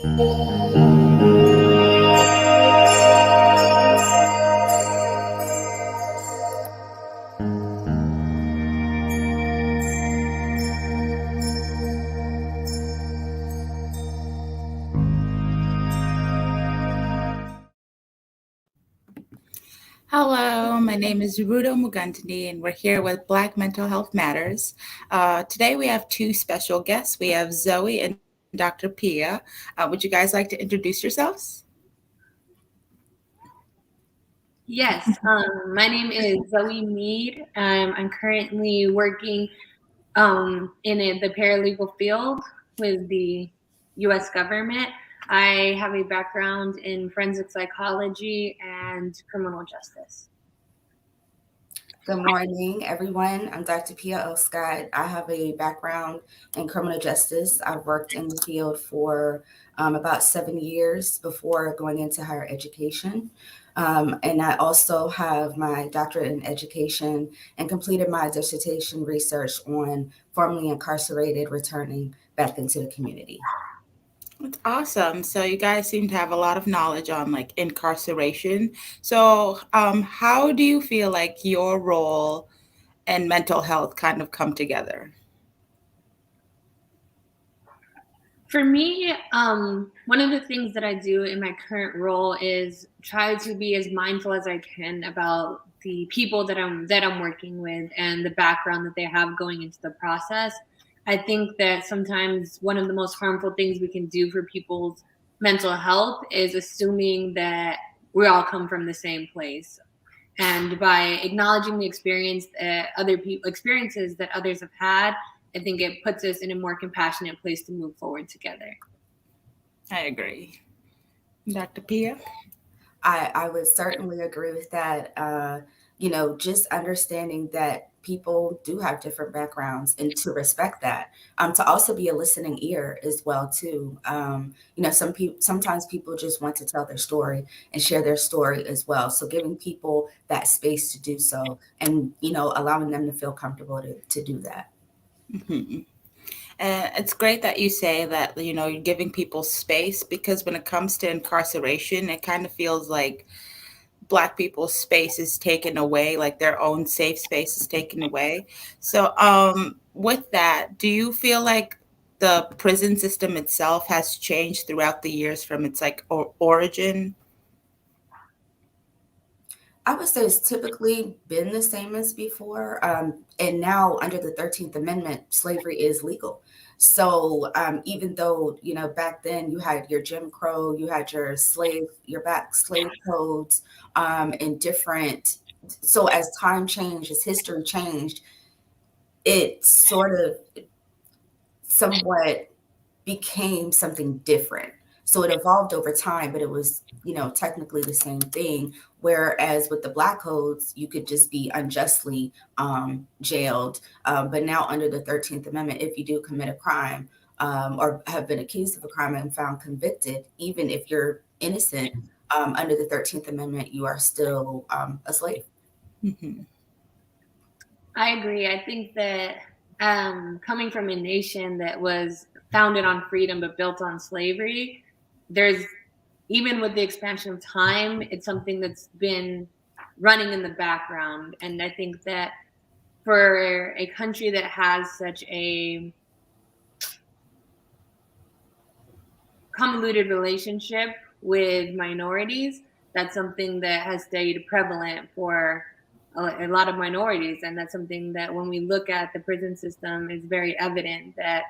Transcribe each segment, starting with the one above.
Hello, my name is Rudo Mugantini, and we're here with Black Mental Health Matters. Today we have two special guests. We have Zoe and Dr. Pia. Would you guys like to introduce yourselves? Yes, my name is Zoe Meade. I'm currently working in the paralegal field with the U.S. government. I have a background in forensic psychology and criminal justice. Good morning, everyone. I'm Dr. Pia L. I have a background in criminal justice. I've worked in the field for about 7 years before going into higher education. And I also have my doctorate in education and completed my dissertation research on formerly incarcerated returning back into the community. That's awesome. So you guys seem to have a lot of knowledge on like incarceration. So how do you feel like your role and mental health kind of come together? For me, one of the things that I do in my current role is try to be as mindful as I can about the people that I'm working with and the background that they have going into the process. I think that sometimes one of the most harmful things we can do for people's mental health is assuming that we all come from the same place. And by acknowledging the experiences that others have had, I think it puts us in a more compassionate place to move forward together. I agree. Dr. Pia? I would certainly agree with that. Just understanding that people do have different backgrounds and to respect that, to also be a listening ear as well too. Sometimes people just want to tell their story and share their story as well. So giving people that space to do so and, allowing them to feel comfortable to do that. Mm-hmm. And it's great that you say that, you're giving people space, because when it comes to incarceration, it kind of feels like Black people's space is taken away, like their own safe space is taken away. So with that, do you feel like the prison system itself has changed throughout the years from its like origin? I would say it's typically been the same as before. And now under the 13th Amendment, slavery is legal. So even though, back then you had your Jim Crow, you had your back slave codes and different. So as time changed, as history changed, it sort of somewhat became something different. So it evolved over time, but it was, technically the same thing. Whereas with the Black codes, you could just be unjustly jailed. But now under the 13th Amendment, if you do commit a crime or have been accused of a crime and found convicted, even if you're innocent, under the 13th Amendment, you are still a slave. Mm-hmm. I agree. I think that coming from a nation that was founded on freedom but built on slavery, even with the expansion of time, it's something that's been running in the background. And I think that for a country that has such a convoluted relationship with minorities, that's something that has stayed prevalent for a lot of minorities. And that's something that when we look at the prison system, is very evident that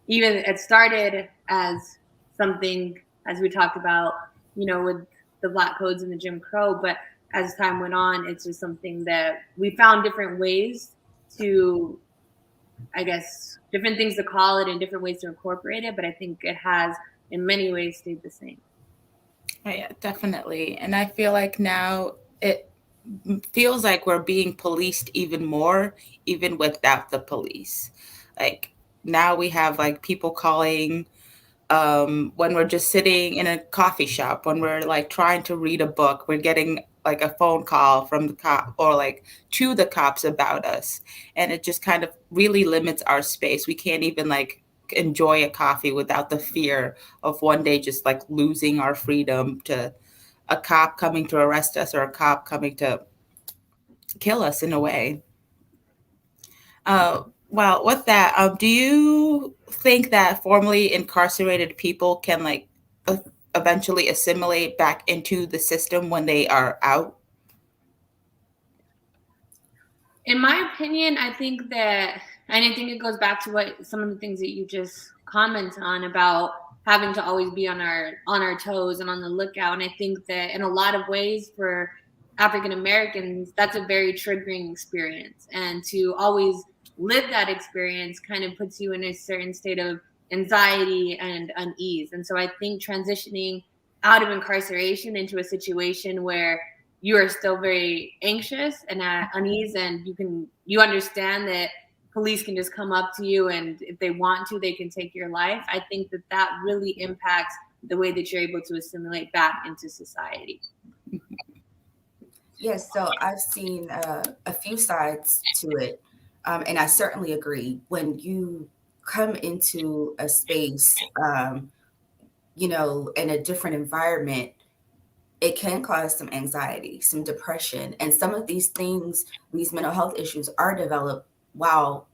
even it started as something, as we talked about, with the Black codes and the Jim Crow, but as time went on, it's just something that we found different ways to, I guess, different things to call it and different ways to incorporate it. But I think it has in many ways stayed the same. Oh, yeah, definitely. And I feel like now it feels like we're being policed even more, even without the police. Like now we have like people calling when we're just sitting in a coffee shop, when we're like trying to read a book, we're getting like a phone call from the cop or like to the cops about us. And it just kind of really limits our space. We can't even like enjoy a coffee without the fear of one day just like losing our freedom to a cop coming to arrest us or a cop coming to kill us in a way. Well, with that, do you think that formerly incarcerated people can like eventually assimilate back into the system when they are out? In my opinion, I think that, and I think it goes back to what some of the things that you just comment on about having to always be on our toes and on the lookout. And I think that in a lot of ways for African Americans, that's a very triggering experience. And to always live that experience kind of puts you in a certain state of anxiety and unease. And so I think transitioning out of incarceration into a situation where you are still very anxious and at unease, and you understand that police can just come up to you, and if they want to, they can take your life. I think that really impacts the way that you're able to assimilate back into society. Yes, so I've seen a few sides to it, and I certainly agree. When you come into a space, in a different environment, it can cause some anxiety, some depression, and some of these things, these mental health issues are developed while,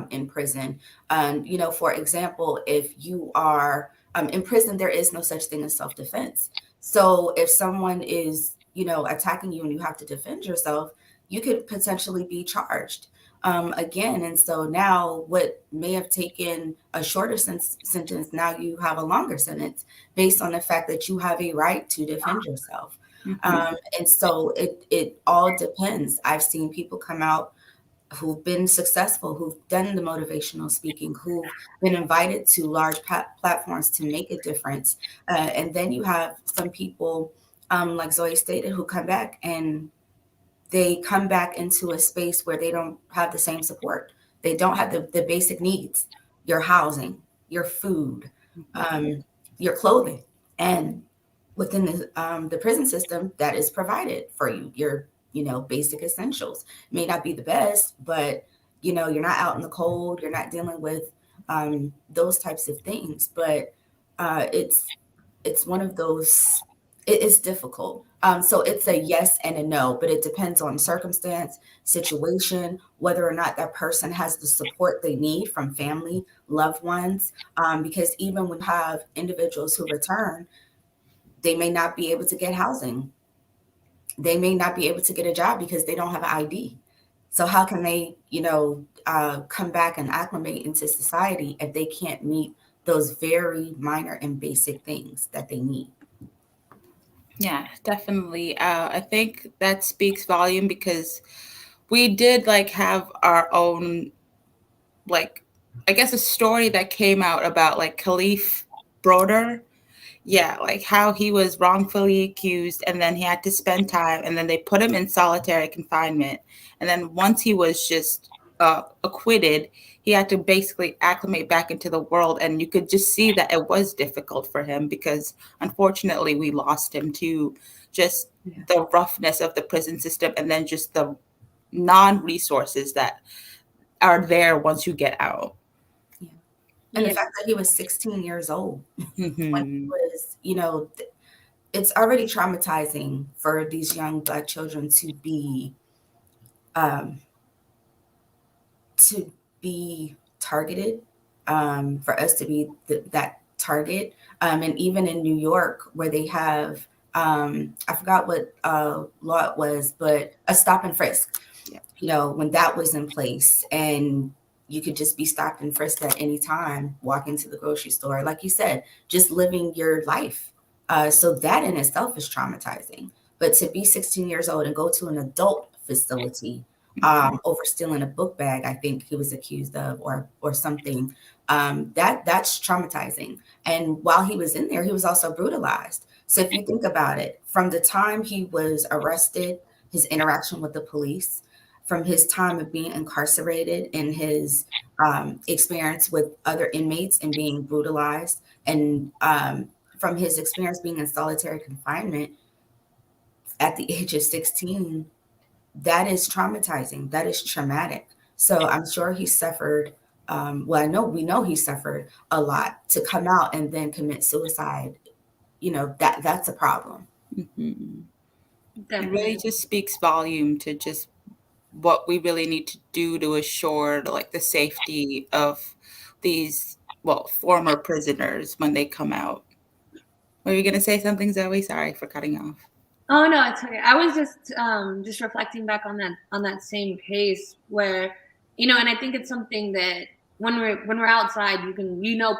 in prison. And, for example, if you are in prison, there is no such thing as self-defense. So if someone is, attacking you and you have to defend yourself, you could potentially be charged again. And so now what may have taken a shorter sentence, now you have a longer sentence based on the fact that you have a right to defend yourself. And so it all depends. I've seen people come out who've been successful, who've done the motivational speaking, who've been invited to large platforms to make a difference. And then you have some people, like Zoe stated, who come back and they come back into a space where they don't have the same support. They don't have the basic needs, your housing, your food, your clothing. And within the prison system, that is provided for you, your, basic essentials. It may not be the best, but, you're not out in the cold. You're not dealing with those types of things. But it's one of those, it is difficult. So it's a yes and a no, but it depends on circumstance, situation, whether or not that person has the support they need from family, loved ones. Because even when you have individuals who return, they may not be able to get housing. They may not be able to get a job because they don't have an ID. So how can they, come back and acclimate into society if they can't meet those very minor and basic things that they need? Yeah, definitely. I think that speaks volume because we did like have our own, like, I guess a story that came out about like Khalif Broder. Yeah, like how he was wrongfully accused and then he had to spend time and then they put him in solitary confinement. And then once he was just acquitted, he had to basically acclimate back into the world. And you could just see that it was difficult for him because unfortunately we lost him to just the roughness of the prison system and then just the non-resources that are there once you get out. And the fact that he was 16 years old when he was, it's already traumatizing for these young Black children to be targeted, for us to be that target. And even in New York, where they have, I forgot what law it was, but a stop and frisk, when that was in place and you could just be stopped and frisked at any time, walk into the grocery store, like you said, just living your life. So that in itself is traumatizing. But to be 16 years old and go to an adult facility over stealing a book bag, I think he was accused of, or something, that's traumatizing. And while he was in there, he was also brutalized. So if you think about it, from the time he was arrested, his interaction with the police, from his time of being incarcerated and his experience with other inmates and being brutalized, and from his experience being in solitary confinement at the age of 16, that is traumatizing. That is traumatic. So I'm sure he suffered well, we know he suffered a lot, to come out and then commit suicide, that's a problem. Mm-hmm. It Definitely. really just speaks volume to just what we really need to do to assure like the safety of these former prisoners when they come out. Were you going to say something, Zoe? Sorry for cutting off. Oh no, it's okay. I was just reflecting back on that same case where, and I think it's something that when we're outside,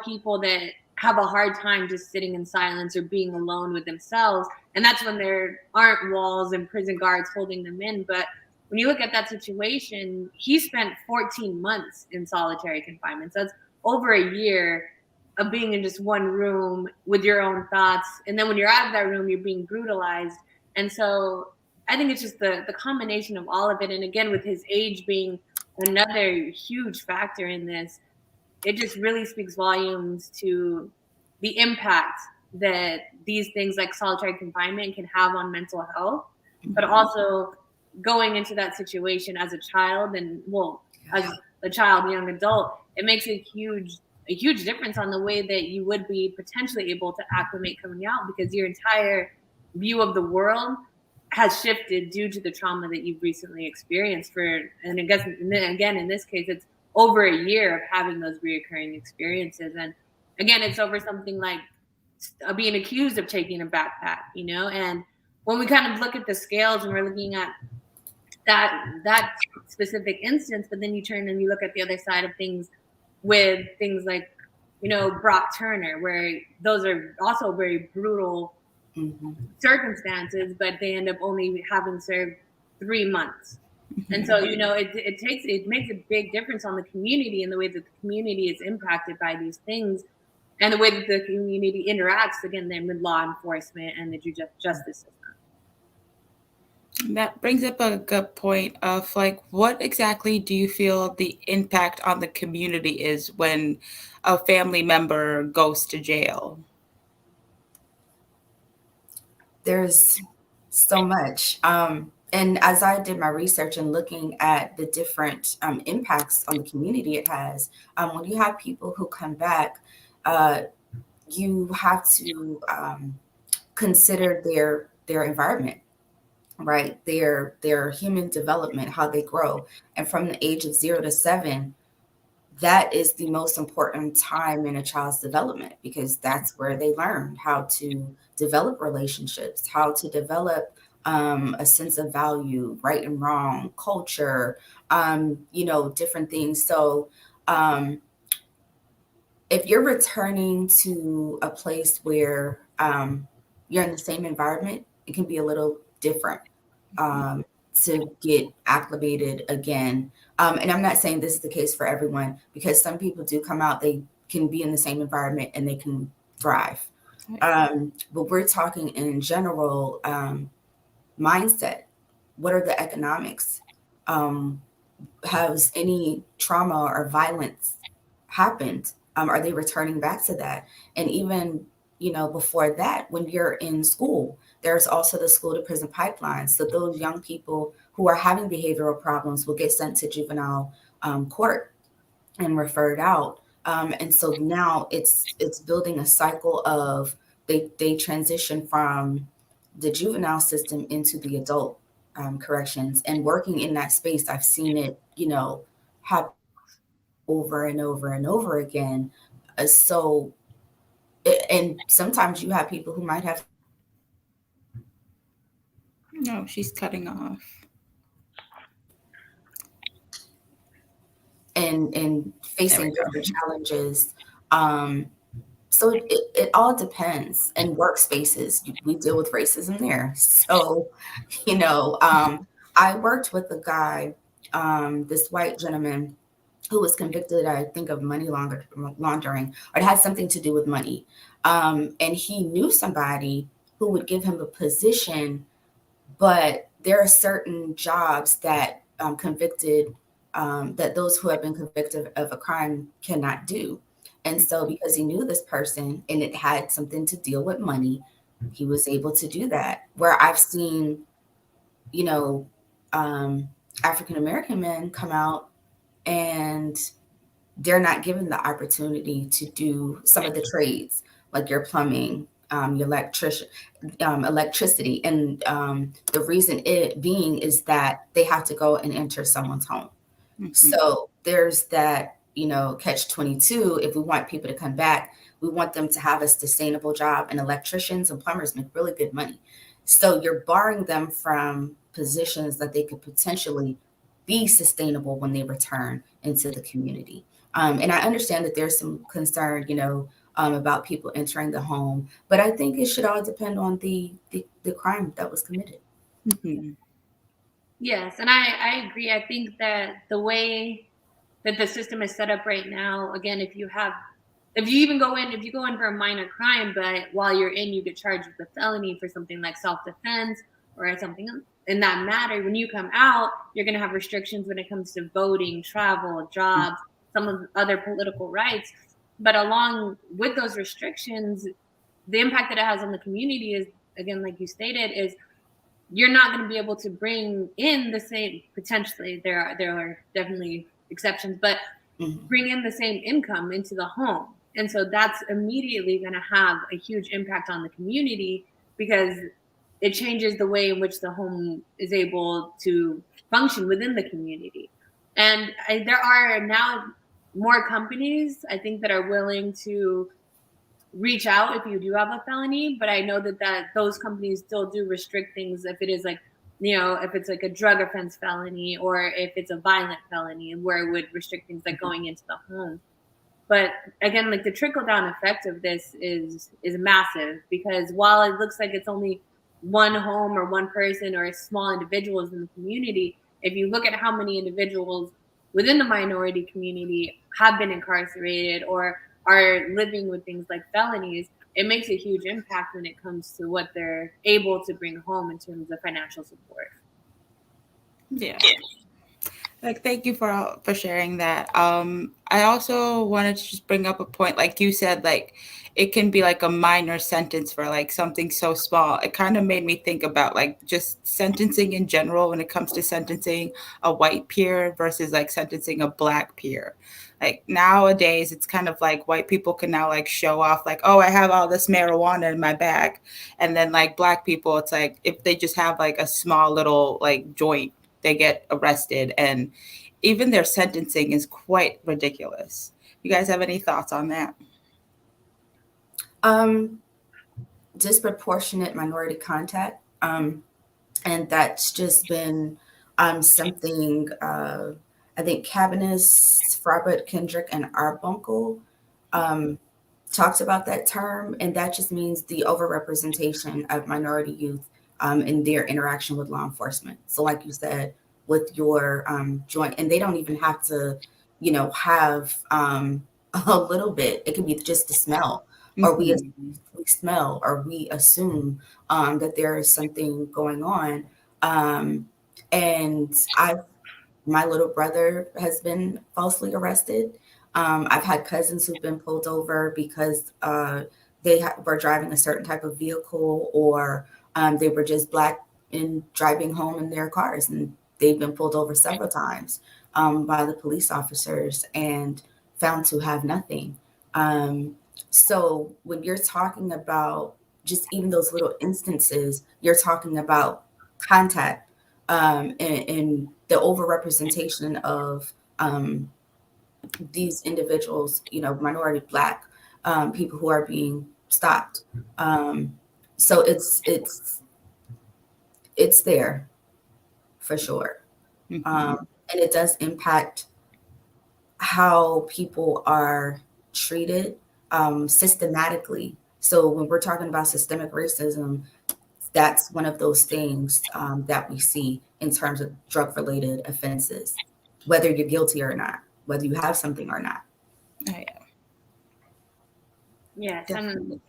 people that have a hard time just sitting in silence or being alone with themselves, and that's when there aren't walls and prison guards holding them in. But when you look at that situation, he spent 14 months in solitary confinement. So that's over a year of being in just one room with your own thoughts, and then when you're out of that room, you're being brutalized. And so I think it's just the combination of all of it. And again, with his age being another huge factor in this, it just really speaks volumes to the impact that these things like solitary confinement can have on mental health, but also going into that situation as a child and as a child, young adult, it makes a huge difference on the way that you would be potentially able to acclimate coming out, because your entire view of the world has shifted due to the trauma that you've recently experienced and I guess, again, in this case, it's over a year of having those reoccurring experiences. And again, it's over something like being accused of taking a backpack, and when we kind of look at the scales and we're looking at that specific instance, but then you turn and you look at the other side of things with things like, Brock Turner, where those are also very brutal circumstances, but they end up only having served 3 months. And so, it makes a big difference on the community and the way that the community is impacted by these things and the way that the community interacts, again, then with law enforcement and the justice system. That brings up a good point of like, what exactly do you feel the impact on the community is when a family member goes to jail? There's so much. And as I did my research and looking at the different impacts on the community it has, when you have people who come back, you have to consider their environment, right? Their human development, how they grow. And from the age of 0 to 7, that is the most important time in a child's development, because that's where they learn how to develop relationships, how to develop a sense of value, right and wrong, culture, different things. So if you're returning to a place where you're in the same environment, it can be a little different to get acclimated again. And I'm not saying this is the case for everyone, because some people do come out, they can be in the same environment and they can thrive. But we're talking in general mindset. What are the economics? Has any trauma or violence happened? Are they returning back to that? And even, before that, when you're in school, there's also the school to prison pipeline. So those young people who are having behavioral problems will get sent to juvenile court and referred out. And so now it's building a cycle of they transition from the juvenile system into the adult corrections. And working in that space, I've seen it, happen over and over and over again. And sometimes you have people who might have. No, she's cutting off. And facing different challenges. So it all depends. And workspaces, we deal with racism there. So, I worked with a guy, this white gentleman, who was convicted, I think, of money laundering, or it had something to do with money. And he knew somebody who would give him a position, but there are certain jobs that that those who have been convicted of a crime cannot do. And so because he knew this person and it had something to deal with money, he was able to do that. Where I've seen, African-American men come out and they're not given the opportunity to do some of the trades, like your plumbing, your electricity. And the reason it being is that they have to go and enter someone's home. Mm-hmm. So there's that, catch 22. If we want people to come back, we want them to have a sustainable job, and electricians and plumbers make really good money. So you're barring them from positions that they could potentially be sustainable when they return into the community. And I understand that there's some concern, about people entering the home, but I think it should all depend on the crime that was committed. Mm-hmm. Yes, and I agree. I think that the way that the system is set up right now, again, if you go in for a minor crime, but while you're in, you get charged with a felony for something like self-defense or something in that matter, when you come out, you're going to have restrictions when it comes to voting, travel, jobs, some of the other political rights. But along with those restrictions, the impact that it has on the community is, again, like you stated, is you're not going to be able to bring in the same, potentially there are definitely exceptions, but bring in the same income into the home. And so that's immediately going to have a huge impact on the community, because it changes the way in which the home is able to function within the community. And there are now more companies, I think, that are willing to reach out if you do have a felony, but I know that those companies still do restrict things if it is like, if it's like a drug offense felony, or if it's a violent felony, where it would restrict things like going into the home. But again, like the trickle down effect of this is massive, because while it looks like it's only one home or one person or small individuals in the community, if you look at how many individuals within the minority community have been incarcerated or are living with things like felonies, it makes a huge impact when it comes to what they're able to bring home in terms of financial support. Yeah. Like, thank you for sharing that. I also wanted to just bring up a point, like you said, like it can be like a minor sentence for like something so small. It kind of made me think about like just sentencing in general when it comes to sentencing a white peer versus like sentencing a black peer. Like nowadays, it's kind of like white people can now like show off, like, oh, I have all this marijuana in my bag, and then like black people, it's like if they just have like a small little like joint, they get arrested, and even their sentencing is quite ridiculous. You guys have any thoughts on that? Disproportionate minority contact, and that's just been something I think Cabinets, Frobert, Kendrick, and Arbuncle talked about that term, and that just means the overrepresentation of minority youth in their interaction with law enforcement. So like you said, with your joint, and they don't even have to, have a little bit. It can be just the smell, or we smell, or we assume that there is something going on. And my little brother has been falsely arrested. I've had cousins who've been pulled over because they were driving a certain type of vehicle, or they were just Black and driving home in their cars, and they've been pulled over several times by the police officers and found to have nothing. So when you're talking about just even those little instances, you're talking about contact, and the overrepresentation of these individuals, minority Black people who are being stopped. So it's there for sure. And it does impact how people are treated systematically. So when we're talking about systemic racism, that's one of those things that we see in terms of drug-related offenses, whether you're guilty or not, whether you have something or not. Oh, yeah. Yes, I'm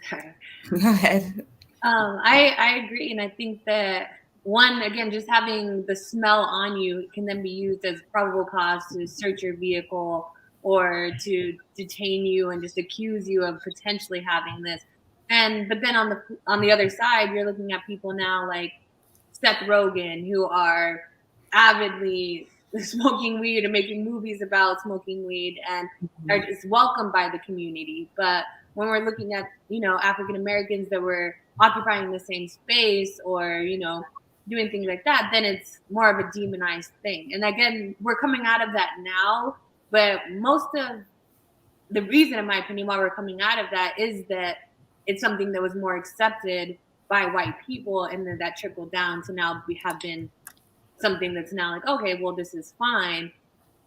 sorry. Go ahead. I agree, and I think that one, again, just having the smell on you can then be used as probable cause to search your vehicle or to detain you and just accuse you of potentially having this. But then on the other side, you're looking at people now like Seth Rogen, who are avidly smoking weed and making movies about smoking weed and are just welcomed by the community. But when we're looking at, African Americans that were occupying the same space or, doing things like that, then it's more of a demonized thing. And again, we're coming out of that now, but most of the reason, in my opinion, why we're coming out of that is that it's something that was more accepted by white people, and then that trickled down to now we have been something that's now like, okay, well, this is fine.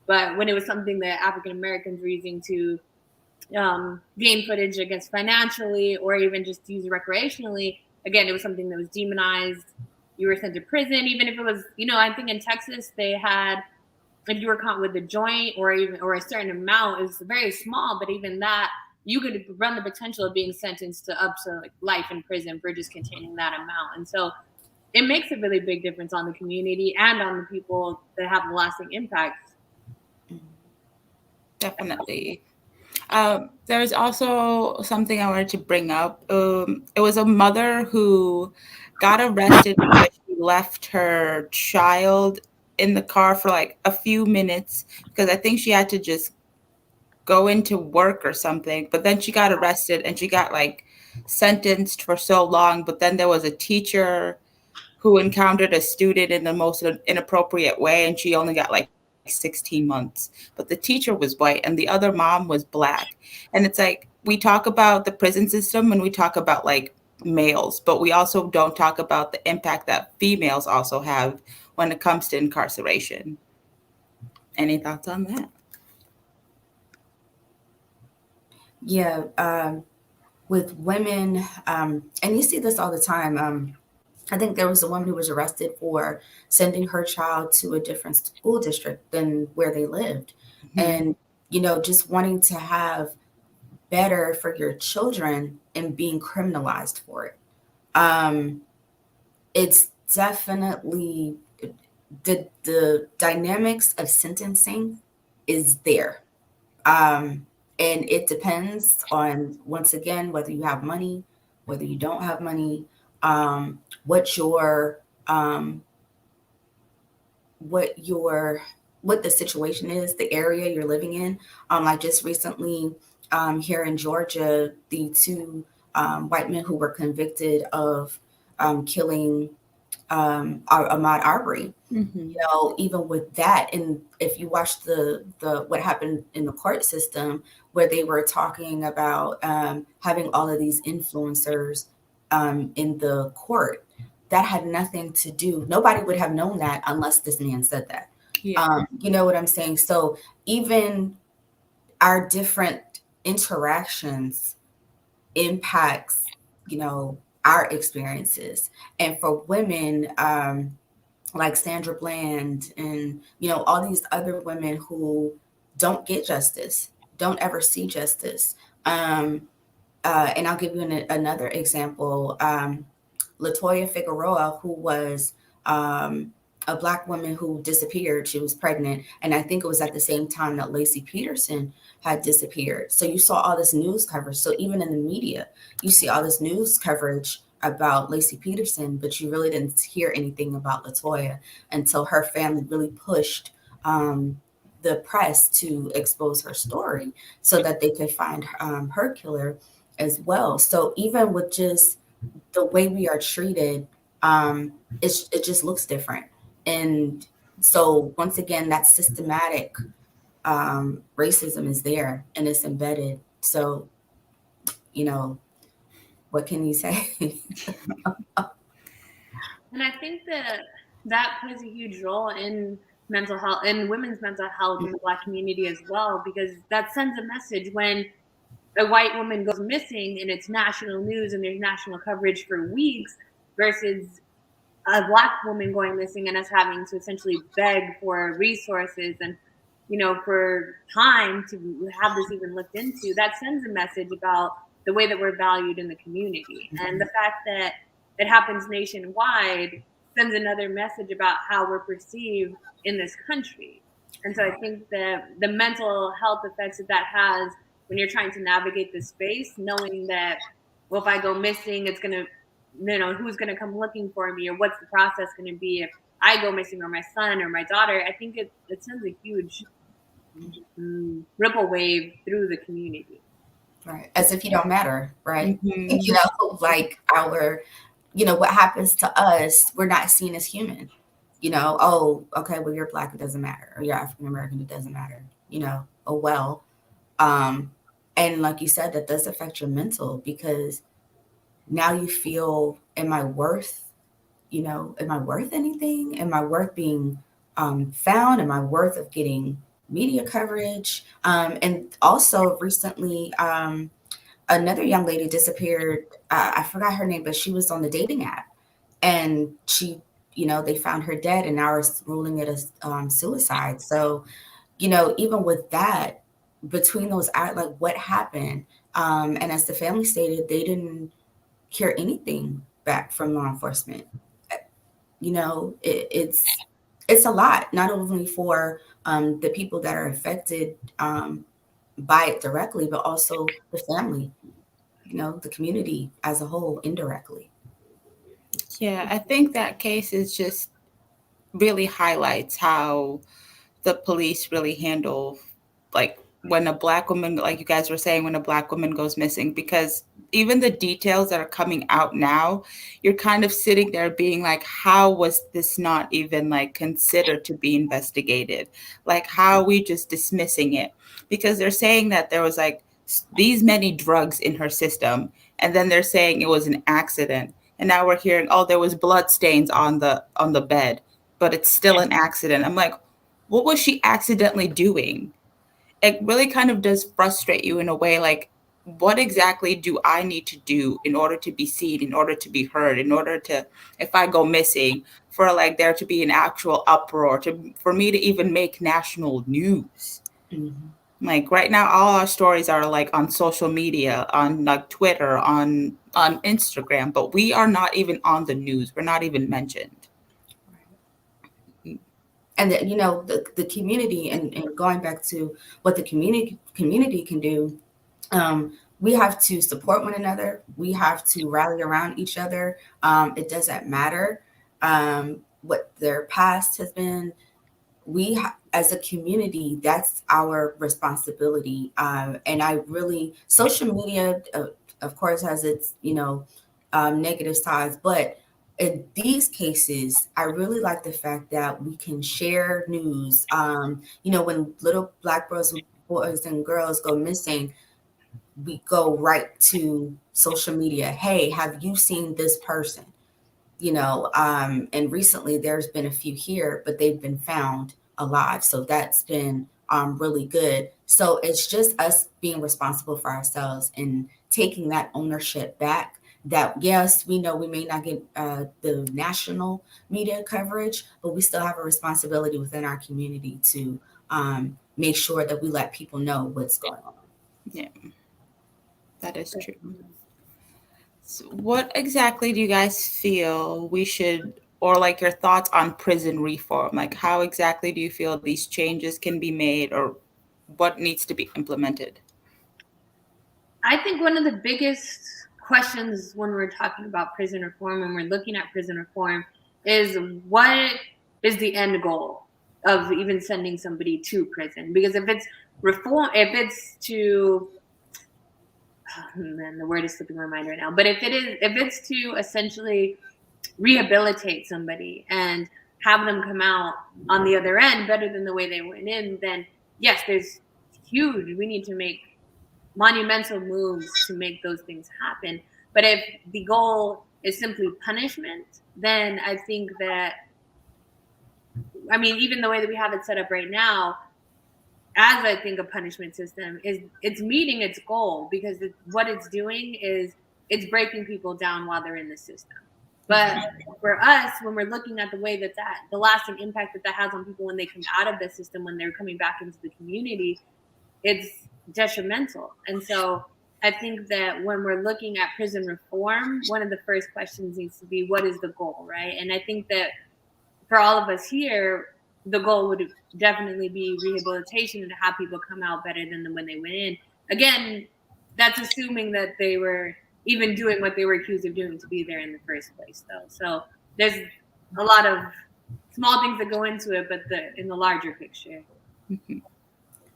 But when it was something that African Americans were using to gain footage, I guess, financially or even just use recreationally, again, it was something that was demonized. You were sent to prison, even if it was, I think in Texas they had, if you were caught with a joint or a certain amount, it was very small, but even that, you could run the potential of being sentenced to up to like life in prison for just containing that amount. And so it makes a really big difference on the community and on the people that have a lasting impact. Definitely. There's also something I wanted to bring up. It was a mother who got arrested because she left her child in the car for like a few minutes because I think she had to just go into work or something. But then she got arrested and she got like sentenced for so long. But then there was a teacher who encountered a student in the most inappropriate way, and she only got like 16 months. But the teacher was white and the other mom was Black. And it's like, we talk about the prison system and we talk about like males, but we also don't talk about the impact that females also have when it comes to incarceration. Any thoughts on that? Yeah, with women, and you see this all the time. I think there was a woman who was arrested for sending her child to a different school district than where they lived. And, just wanting to have better for your children and being criminalized for it. It's definitely the dynamics of sentencing is there. And it depends on, once again, whether you have money, whether you don't have money, what the situation is, the area you're living in. Like just recently, here in Georgia, the two white men who were convicted of killing Ahmaud Arbery. Even with that, and if you watch the what happened in the court system, where they were talking about having all of these influencers in the court, that had nothing to do. Nobody would have known that unless this man said that. Yeah. You know what I'm saying? So even our different interactions impacts, our experiences. And for women, like Sandra Bland and, all these other women who don't get justice, don't ever see justice. And I'll give you another example. Latoya Figueroa, who was a Black woman who disappeared. She was pregnant. And I think it was at the same time that Lacey Peterson had disappeared. So you saw all this news coverage. So even in the media, you see all this news coverage about Lacey Peterson, but you really didn't hear anything about Latoya until her family really pushed the press to expose her story so that they could find her killer as well. So even with just the way we are treated, it just looks different. And so once again, that systematic racism is there and it's embedded. So, what can you say? And I think that plays a huge role in mental health and women's mental health in the Black community as well, because that sends a message when a white woman goes missing and it's national news and there's national coverage for weeks versus a Black woman going missing and us having to essentially beg for resources and, for time to have this even looked into. That sends a message about the way that we're valued in the community. And the fact that it happens nationwide sends another message about how we're perceived in this country. And so I think that the mental health effects that has when you're trying to navigate this space, knowing that, well, if I go missing, it's going to, who's going to come looking for me, or what's the process going to be if I go missing or my son or my daughter, I think it sends a huge ripple wave through the community. Right. As if you don't matter, right? Mm-hmm. You know, like what happens to us, we're not seen as human. Oh, okay, well, you're Black, it doesn't matter. Or you're African American, it doesn't matter. Oh, well. And like you said, that does affect your mental, because now you feel, am I worth anything? Am I worth being found? Am I worth of getting media coverage? And also recently, another young lady disappeared. I forgot her name, but she was on the dating app, and they found her dead, and now are ruling it as suicide. So, even with that, between those, like, what happened? And as the family stated, they didn't hear anything back from law enforcement. It's a lot, not only for the people that are affected by it directly, but also the family, the community as a whole indirectly. Yeah, I think that case is just really highlights how the police really handle, like, when a Black woman, like you guys were saying, when a Black woman goes missing, because even the details that are coming out now, you're kind of sitting there being like, how was this not even like considered to be investigated? Like, how are we just dismissing it? Because they're saying that there was like these many drugs in her system, and then they're saying it was an accident. And now we're hearing, oh, there was blood stains on the bed, but it's still an accident. I'm like, what was she accidentally doing? It really kind of does frustrate you in a way, like, what exactly do I need to do in order to be seen, in order to be heard, in order to, if I go missing, for like there to be an actual uproar, for me to even make national news? Mm-hmm. Like right now, all our stories are like on social media, on like Twitter, on Instagram, but we are not even on the news. We're not even mentioned. And the community, and going back to what the community can do, we have to support one another. We have to rally around each other. It doesn't matter what their past has been. As a community, that's our responsibility. And social media, of course, has its negative sides, but in these cases, I really like the fact that we can share news. When little Black boys and girls go missing, we go right to social media. Hey, have you seen this person? And recently there's been a few here, but they've been found alive. So that's been really good. So it's just us being responsible for ourselves and taking that ownership back. That, yes, we know we may not get the national media coverage, but we still have a responsibility within our community to make sure that we let people know what's going on. Yeah, that is true. So what exactly do you guys feel we should, or like your thoughts on prison reform? Like, how exactly do you feel these changes can be made, or what needs to be implemented? I think one of the biggest questions when we're talking about prison reform, when we're looking at prison reform, is what is the end goal of even sending somebody to prison? Because if it's reform, if it's to, oh man, the word is slipping my mind right now. But if it's to essentially rehabilitate somebody and have them come out on the other end better than the way they went in, then yes, there's huge. We need to make monumental moves to make those things happen. But if the goal is simply punishment, then I think that, I mean, even the way that we have it set up right now, as I think a punishment system it's meeting its goal, because what it's doing is it's breaking people down while they're in the system. But for us, when we're looking at the way that the lasting impact that has on people when they come out of the system, when they're coming back into the community, it's detrimental. And so I think that when we're looking at prison reform, one of the first questions needs to be, what is the goal, right? And I think that for all of us here, the goal would definitely be rehabilitation and to have people come out better than when they went in. Again, that's assuming that they were even doing what they were accused of doing to be there in the first place, though. So there's a lot of small things that go into it, but in the larger picture. Mm-hmm.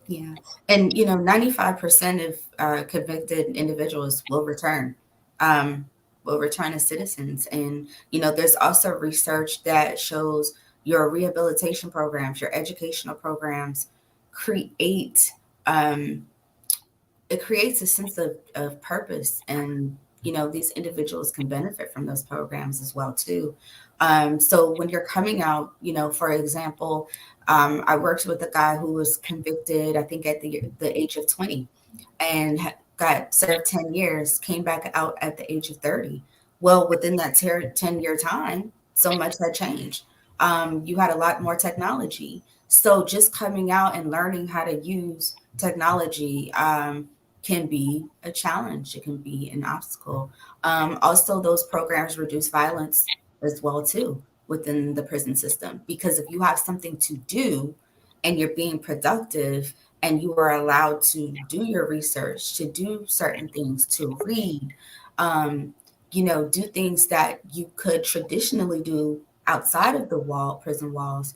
Yeah. And, 95% of convicted individuals will return as citizens. And, there's also research that shows your rehabilitation programs, your educational programs create, it creates a sense of purpose. And, these individuals can benefit from those programs as well, too. So when you're coming out, for example, I worked with a guy who was convicted, I think at the age of 20, and got served 10 years, came back out at the age of 30. Well, within that 10-year time, so much had changed. You had a lot more technology. So just coming out and learning how to use technology can be a challenge. It can be an obstacle. Also, those programs reduce violence as well, too, within the prison system, because if you have something to do and you're being productive and you are allowed to do your research, to do certain things, to read, do things that you could traditionally do outside of the prison walls,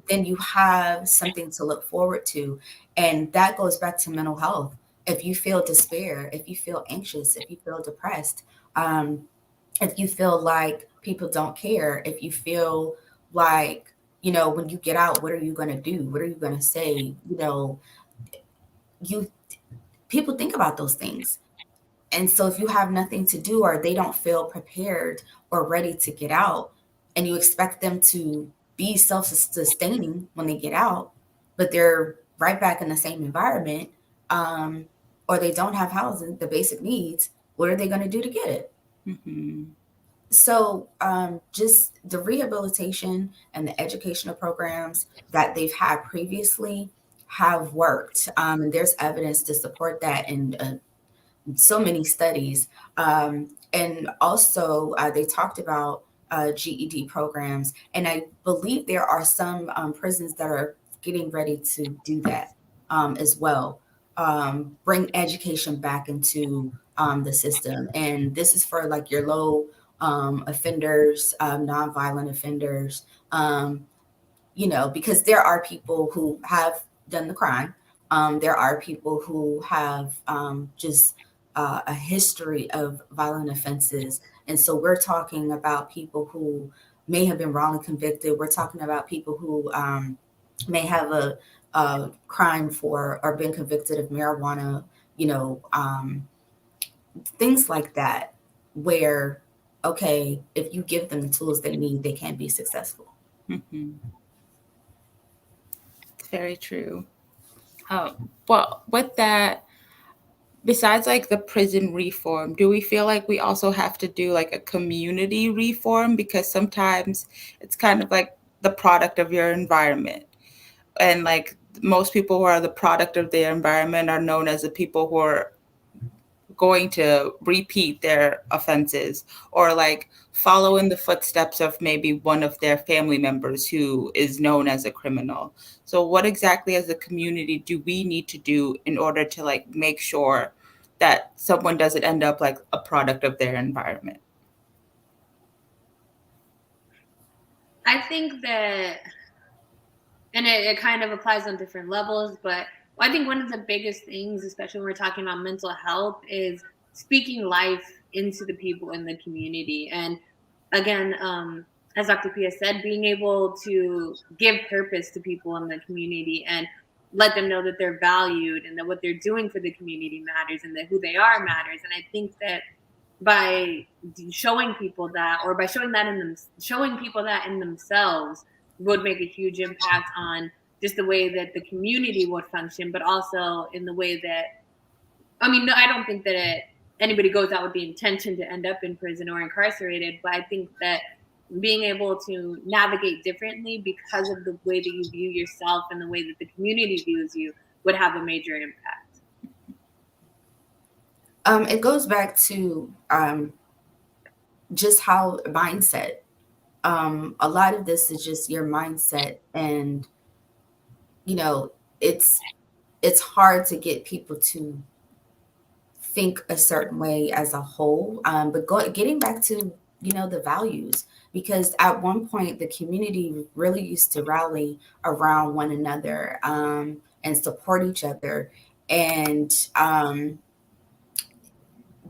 then you have something to look forward to. And that goes back to mental health. If you feel despair, if you feel anxious, if you feel depressed, if you feel like people don't care, if you feel like, when you get out, what are you going to do? What are you going to say? People think about those things. And so if you have nothing to do or they don't feel prepared or ready to get out, and you expect them to be self-sustaining when they get out, but they're right back in the same environment, or they don't have housing, the basic needs, what are they going to do to get it? Mm-hmm. So just the rehabilitation and the educational programs that they've had previously have worked. And there's evidence to support that in so many studies. And also, they talked about GED programs. And I believe there are some prisons that are getting ready to do that as well. Bring education back into the system. And this is for like your low offenders, nonviolent offenders, because there are people who have done the crime. There are people who have just a history of violent offenses. And so we're talking about people who may have been wrongly convicted. We're talking about people who may have a crime for or been convicted of marijuana, things like that, where, okay, if you give them the tools they need, they can be successful. Mm-hmm. Very true. Well, with that, besides like the prison reform, do we feel like we also have to do like a community reform? Because sometimes it's kind of like the product of your environment. And like most people who are the product of their environment are known as the people who are going to repeat their offenses or like follow in the footsteps of maybe one of their family members who is known as a criminal. So what exactly as a community do we need to do in order to like make sure that someone doesn't end up like a product of their environment? I think that, and it kind of applies on different levels, but I think one of the biggest things, especially when we're talking about mental health, is speaking life into the people in the community. And again, as Dr. Pia said, being able to give purpose to people in the community and let them know that they're valued and that what they're doing for the community matters and that who they are matters. And I think that by showing people that, or by showing people that in themselves, would make a huge impact on just the way that the community would function, but also in the way that, no, I don't think that anybody goes out with the intention to end up in prison or incarcerated, but I think that being able to navigate differently because of the way that you view yourself and the way that the community views you would have a major impact. It goes back to just how mindset. A lot of this is just your mindset, and it's hard to get people to think a certain way as a whole. But getting back to the values, because at one point the community really used to rally around one another, and support each other. And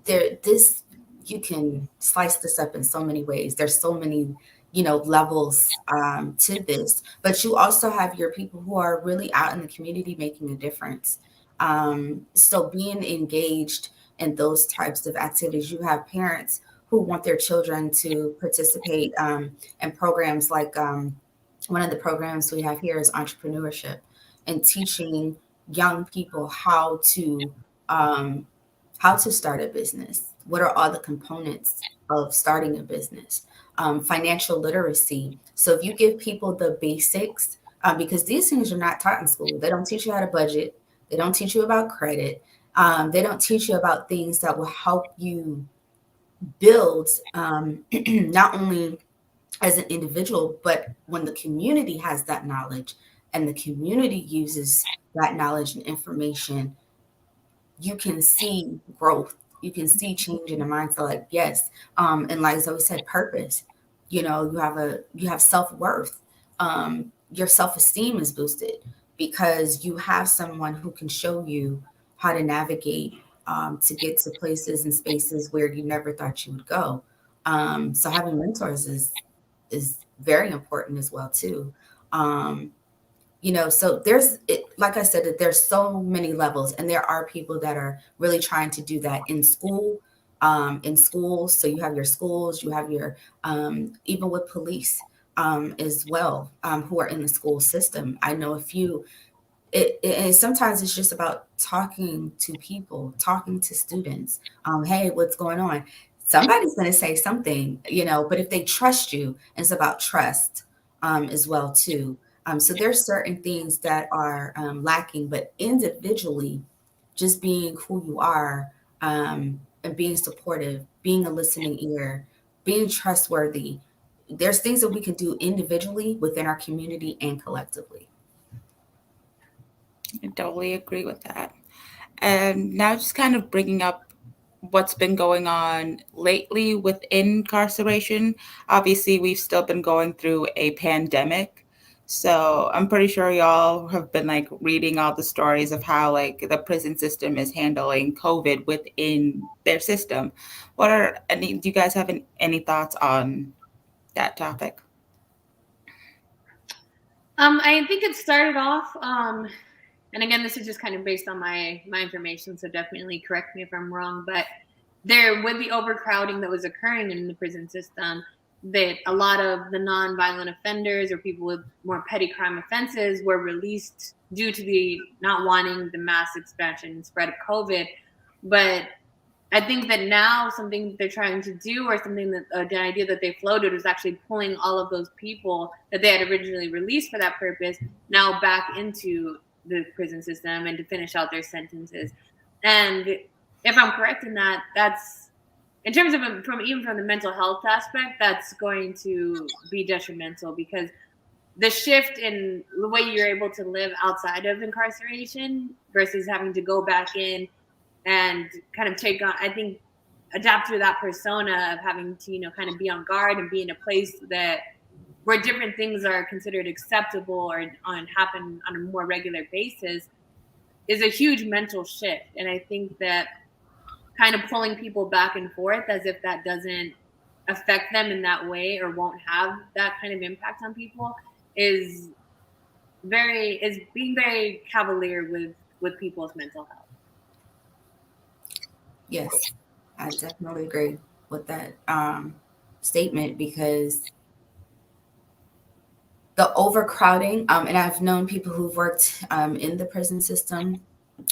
this, you can slice this up in so many ways. There's so many, levels to this, but you also have your people who are really out in the community making a difference. So being engaged in those types of activities, you have parents who want their children to participate in programs like, one of the programs we have here is entrepreneurship, and teaching young people um, how to start a business. What are all the components of starting a business? Financial literacy. So if you give people the basics, because these things are not taught in school. They don't teach you how to budget. They don't teach you about credit. They don't teach you about things that will help you build, not only as an individual, but when the community has that knowledge and the community uses that knowledge and information, you can see growth. You can see change in the mindset. Like, yes, and like Zoe said, purpose. You have self-worth. Your self-esteem is boosted because you have someone who can show you how to navigate, to get to places and spaces where you never thought you would go. So having mentors is very important as well too. So like I said, that there's so many levels, and there are people that are really trying to do that in school, in schools. So you have your schools, you have your, even with police, as well, who are in the school system. I know a few. And sometimes it's just about talking to people, talking to students. Hey, what's going on? Somebody's going to say something, but if they trust you, it's about trust, as well too. So there's certain things that are, lacking, but individually, just being who you are, and being supportive, being a listening ear, being trustworthy. There's things that we can do individually within our community and collectively. I totally agree with that. And now just kind of bringing up what's been going on lately with incarceration. Obviously, we've still been going through a pandemic. So I'm pretty sure y'all have been like reading all the stories of how like the prison system is handling COVID within their system. Do you guys have any thoughts on that topic? I think it started off, and again, this is just kind of based on my information, so definitely correct me if I'm wrong. But there, with the overcrowding that was occurring in the prison system, that a lot of the non-violent offenders or people with more petty crime offenses were released due to the not wanting the mass expansion and spread of COVID. But I think that now something that they're trying to do, or something that the idea that they floated, was actually pulling all of those people that they had originally released for that purpose now back into the prison system and to finish out their sentences. And if I'm correct in that, that's, in terms of from the mental health aspect, that's going to be detrimental, because the shift in the way you're able to live outside of incarceration versus having to go back in and kind of take on, I think, adapt to that persona of having to, kind of be on guard and be in a place that where different things are considered acceptable or happen on a more regular basis, is a huge mental shift. And I think that kind of pulling people back and forth as if that doesn't affect them in that way or won't have that kind of impact on people is being very cavalier with people's mental health. Yes, I definitely agree with that, statement, because the overcrowding, and I've known people who've worked, in the prison system.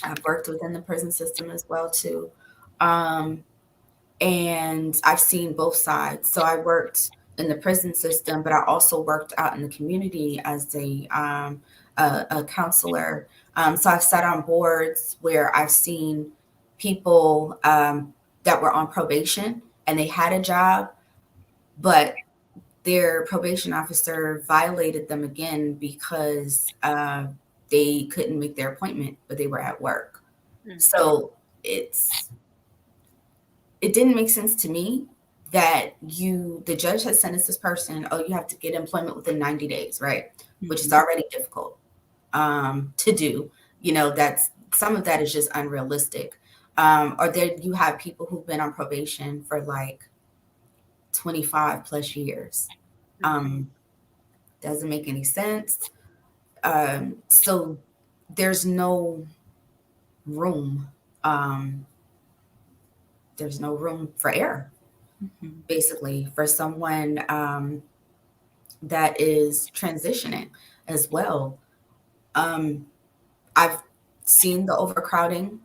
I've worked within the prison system as well too. Um, and I've seen both sides. So I worked in the prison system, but I also worked out in the community as a counselor. So I've sat on boards where I've seen people, that were on probation and they had a job, but their probation officer violated them again because, they couldn't make their appointment, but they were at work. So it didn't make sense to me that the judge has sentenced this person, oh, you have to get employment within 90 days, right? Which is already difficult to do. That's some of that is just unrealistic. Or then you have people who've been on probation for like 25 plus years. Doesn't make any sense. So there's no room. There's no room for error, basically, for someone that is transitioning as well. I've seen the overcrowding.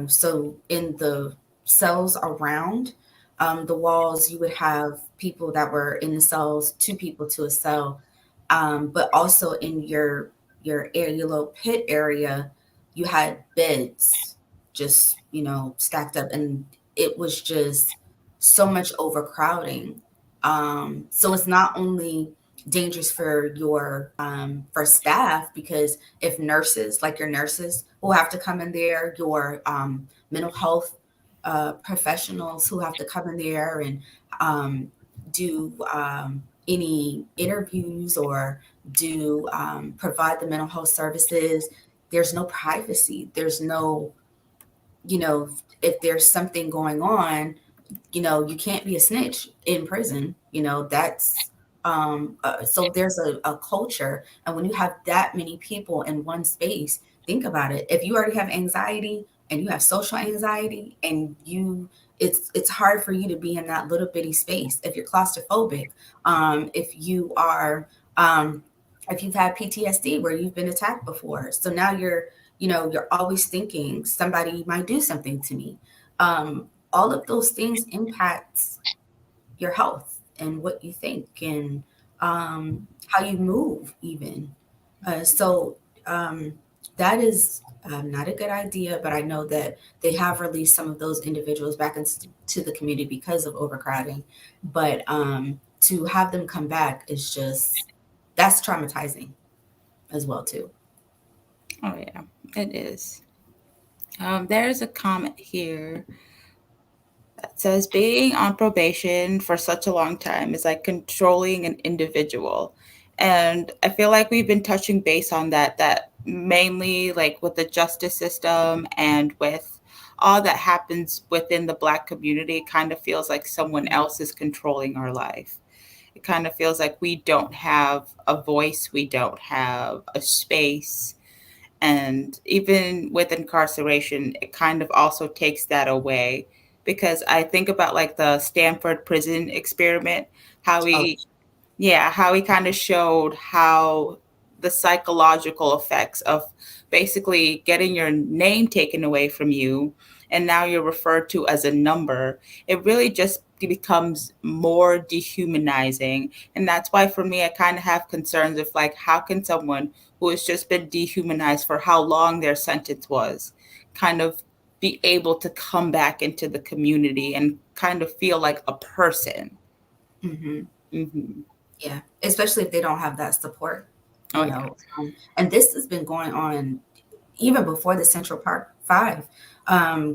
So in the cells around the walls, you would have people that were in the cells, 2 people to a cell. But also in your area, your little pit area, you had beds just, stacked up, and it was just so much overcrowding. So it's not only dangerous for your for staff, because if nurses, like your nurses who have to come in there, your mental health professionals who have to come in there and do any interviews or do provide the mental health services, there's no privacy. There's no, if there's something going on, you can't be a snitch in prison. That's so there's a culture. And when you have that many people in one space, think about it. If you already have anxiety and you have social anxiety, and it's hard for you to be in that little bitty space. If you're claustrophobic, if you are, if you've had PTSD where you've been attacked before, so now you're always thinking somebody might do something to me. All of those things impacts your health and what you think, and how you move even. So that is not a good idea, but I know that they have released some of those individuals back into the community because of overcrowding. But to have them come back is that's traumatizing as well too. Oh yeah, it is. There's a comment here that says being on probation for such a long time is like controlling an individual. And I feel like we've been touching base on that mainly like with the justice system and with all that happens within the Black community. It kind of feels like someone else is controlling our life. It kind of feels like we don't have a voice, we don't have a space. And even with incarceration, it kind of also takes that away, because I think about like the Stanford prison experiment, how Oh, how he kind of showed how the psychological effects of basically getting your name taken away from you and now you're referred to as a number. It really just becomes more dehumanizing. And that's why for me, I kind of have concerns of like, how can someone who has just been dehumanized for how long their sentence was kind of be able to come back into the community and kind of feel like a person? mm-hmm. Mm-hmm. Yeah, especially if they don't have that support, Oh, yeah. And this has been going on even before the Central Park Five,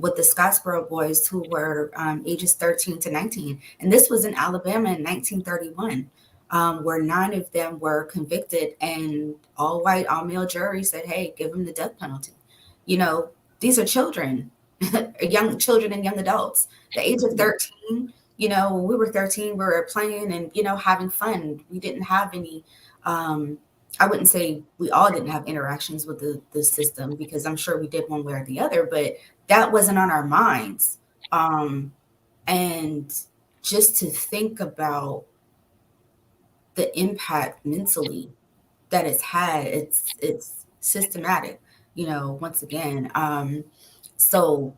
with the Scottsboro boys who were ages 13 to 19. And this was in Alabama in 1931, where 9 of them were convicted, and all white, all male jury said, hey, give them the death penalty. These are children, young children and young adults. The age of 13, when we were 13, we were playing and, having fun. We didn't have any, I wouldn't say we all didn't have interactions with the system, because I'm sure we did one way or the other, but that wasn't on our minds. And just to think about the impact mentally that it's had, it's systematic, once again. So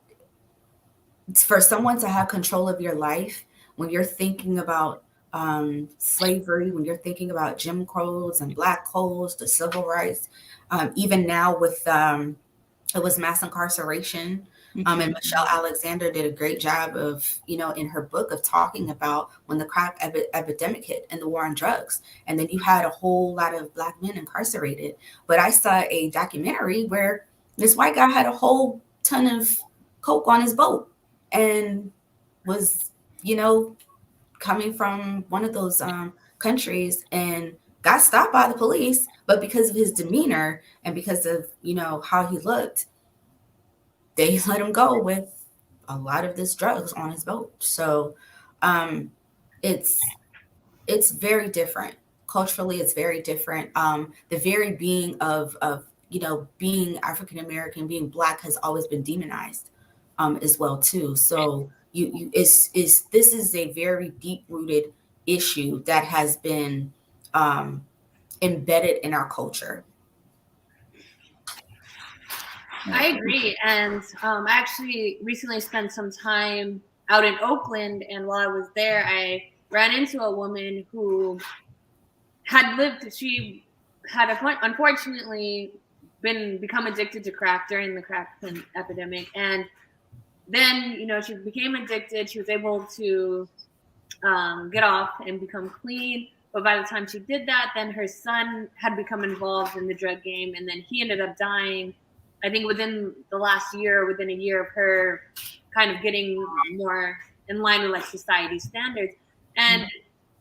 for someone to have control of your life, when you're thinking about slavery, when you're thinking about Jim Crows and Black codes, the civil rights, even now with it was mass incarceration. And Michelle Alexander did a great job of, in her book, of talking about when the crack epidemic hit and the war on drugs. And then you had a whole lot of Black men incarcerated. But I saw a documentary where this white guy had a whole ton of coke on his boat and was, coming from one of those countries and got stopped by the police, but because of his demeanor and because of, you know, how he looked, they let him go with a lot of this drugs on his boat. So it's it's very different. Culturally, it's very different. The very being of you know, being African American, being Black has always been demonized as well too. So you is this is a very deep rooted issue that has been embedded in our culture. I agree. And I actually recently spent some time out in Oakland. And while I was there, I ran into a woman who she had unfortunately become addicted to crack during the crack epidemic. And then, you know, she became addicted. She was able to get off and become clean. But by the time she did that, then her son had become involved in the drug game. And then he ended up dying, I think within the last year, within a year of her kind of getting more in line with like society standards. And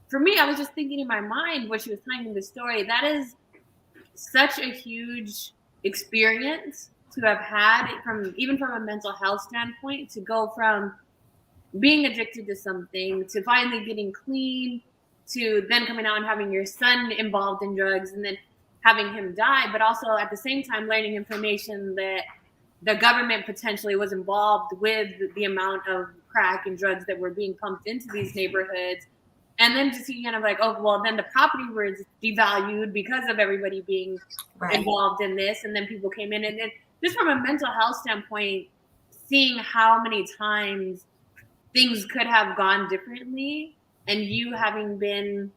for me, I was just thinking in my mind when she was telling me the story, that is such a huge experience to have had even from a mental health standpoint, to go from being addicted to something to finally getting clean to then coming out and having your son involved in drugs and then having him die, but also at the same time learning information that the government potentially was involved with the amount of crack and drugs that were being pumped into these neighborhoods. And then to see kind of like, oh, well, then the property was devalued because of everybody being involved in this. And then people came in. And then just from a mental health standpoint, seeing how many times things could have gone differently and you having been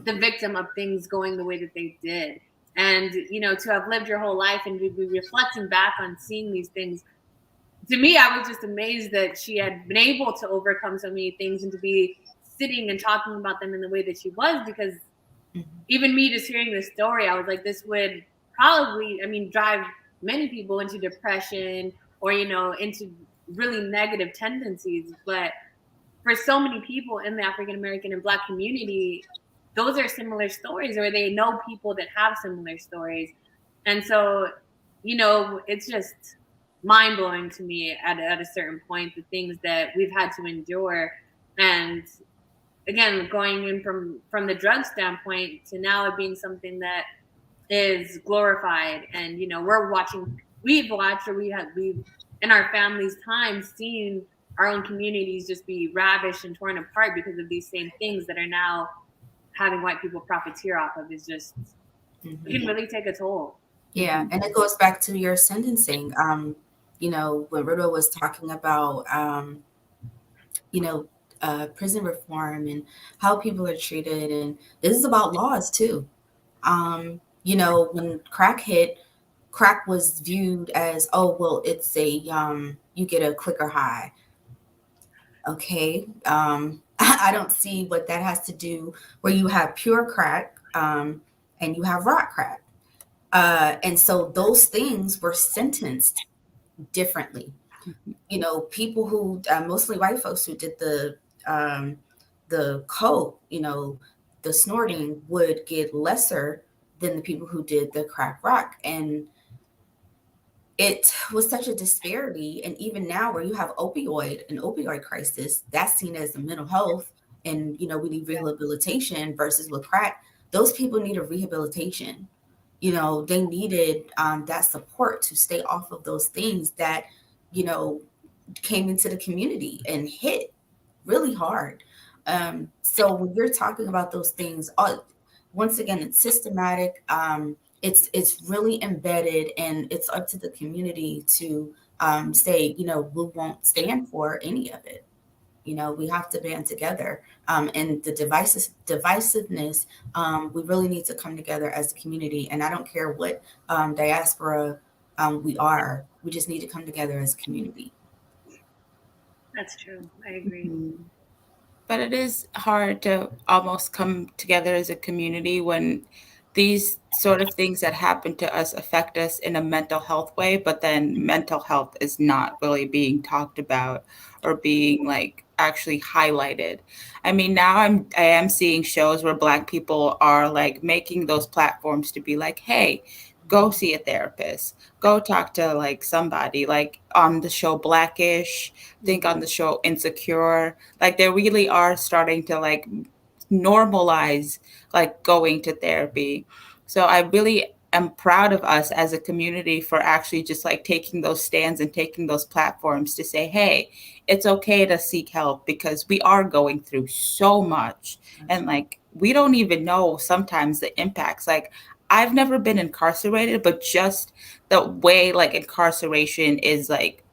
the victim of things going the way that they did. And, you know, to have lived your whole life and to be reflecting back on seeing these things, to me, I was just amazed that she had been able to overcome so many things and to be sitting and talking about them in the way that she was, because even me just hearing this story, I was like, this would probably, I mean, drive many people into depression or, you know, into really negative tendencies. But for so many people in the African American and Black community, those are similar stories, or they know people that have similar stories. And so, you know, it's just mind blowing to me at a certain point, the things that we've had to endure. And again, going in from the drug standpoint to now it being something that is glorified. And, you know, we've watched, or we've in our family's time seen our own communities just be ravished and torn apart because of these same things that are now having white people profiteer off of. Is just, it can really take a toll. Yeah. And it goes back to your sentencing. You know, when Rudo was talking about, you know, prison reform and how people are treated. And this is about laws too. You know, when crack hit, crack was viewed as, oh, well, it's a, you get a quicker high. Okay. I don't see what that has to do where you have pure crack and you have rock crack. And so those things were sentenced differently. You know, people who, mostly white folks who did the coke, you know, the snorting would get lesser than the people who did the crack rock. And it was such a disparity. And even now where you have an opioid crisis, that's seen as a mental health. And, you know, we need rehabilitation versus with crack, those people need a rehabilitation. You know, they needed that support to stay off of those things that, you know, came into the community and hit really hard. So when you're talking about those things, once again, it's systematic. It's really embedded, and it's up to the community to say, you know, we won't stand for any of it. You know, we have to band together. And the divisiveness, we really need to come together as a community. And I don't care what diaspora we are. We just need to come together as a community. That's true. I agree. But it is hard to almost come together as a community when these sort of things that happen to us affect us in a mental health way, but then mental health is not really being talked about or being like actually highlighted. I mean, now I am seeing shows where Black people are like making those platforms to be like, hey, go see a therapist, go talk to like somebody, like on the show Blackish, think on the show Insecure. Like they really are starting to like normalize like going to therapy. So I really am proud of us as a community for actually just like taking those stands and taking those platforms to say, hey, it's okay to seek help because we are going through so much. And like, we don't even know sometimes the impacts. Like, I've never been incarcerated, but just the way like incarceration is like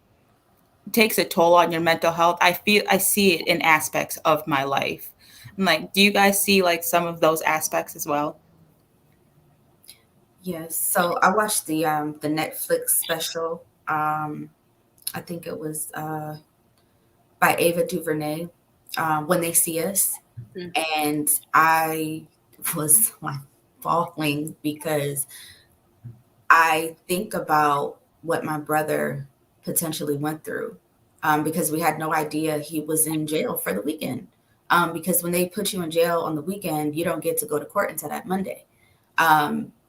takes a toll on your mental health. I see it in aspects of my life. And like, do you guys see like some of those aspects as well? Yes. So I watched the Netflix special. I think it was by Ava DuVernay, When They See Us, and I was like falling because I think about what my brother potentially went through, because we had no idea he was in jail for the weekend. Because when they put you in jail on the weekend, you don't get to go to court until that Monday.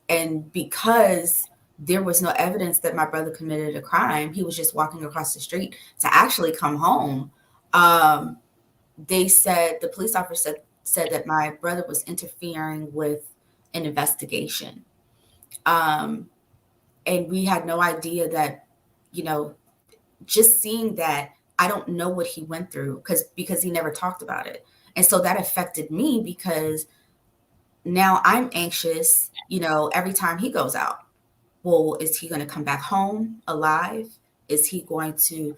And because there was no evidence that my brother committed a crime, he was just walking across the street to actually come home. They said the police officer said that my brother was interfering with an investigation. Um, and we had no idea that, you know, just seeing that, I don't know what he went through because he never talked about it. And so that affected me because now I'm anxious, every time he goes out. Well, is he going to come back home alive? Is he going to,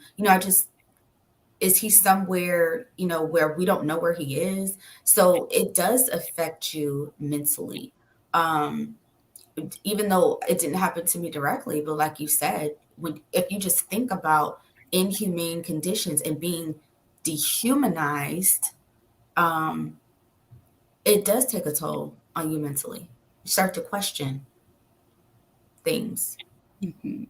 is he somewhere, where we don't know where he is? So it does affect you mentally. Um, Even though it didn't happen to me directly, but like you said, if you just think about inhumane conditions and being dehumanized, um, it does take a toll on you mentally. You start to question things. Mhm.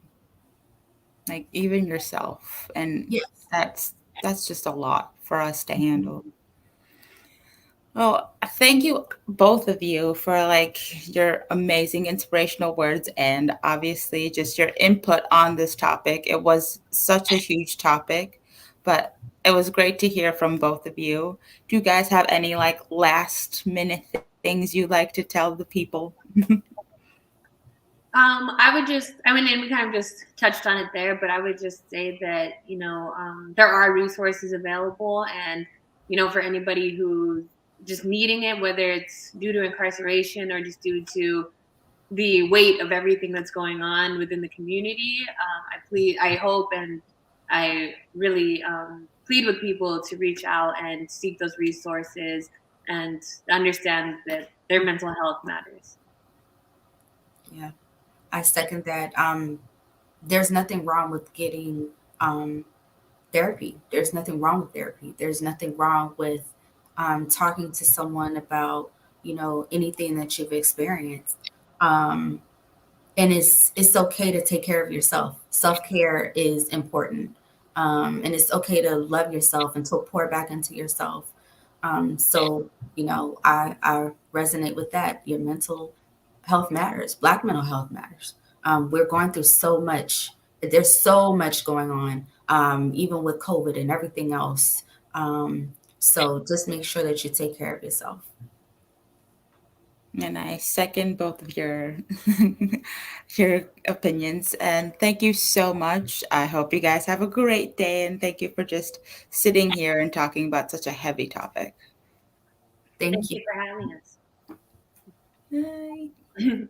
Like even yourself, and Yes. that's just a lot for us to handle. Well, thank you both of you for like your amazing inspirational words and obviously just your input on this topic. It was such a huge topic, but it was great to hear from both of you. Do you guys have any like last minute things you'd like to tell the people? I would just, I mean, and we kind of just touched on it there, but I would just say that, there are resources available. And, for anybody who's just needing it, whether it's due to incarceration or just due to the weight of everything that's going on within the community, I hope, and I really plead with people to reach out and seek those resources and understand that their mental health matters. Yeah, I second that. There's nothing wrong with getting therapy. There's nothing wrong with therapy. There's nothing wrong with talking to someone about, anything that you've experienced. Um, and it's okay to take care of yourself. Self-care is important. And it's okay to love yourself and to pour back into yourself. So, I resonate with that. Your mental health matters. Black mental health matters. We're going through so much. There's so much going on, even with COVID and everything else. So just make sure that you take care of yourself. And I second both of your your opinions. And thank you so much. I hope you guys have a great day. And thank you for just sitting here and talking about such a heavy topic. Thank Thank you. you for having us. Bye.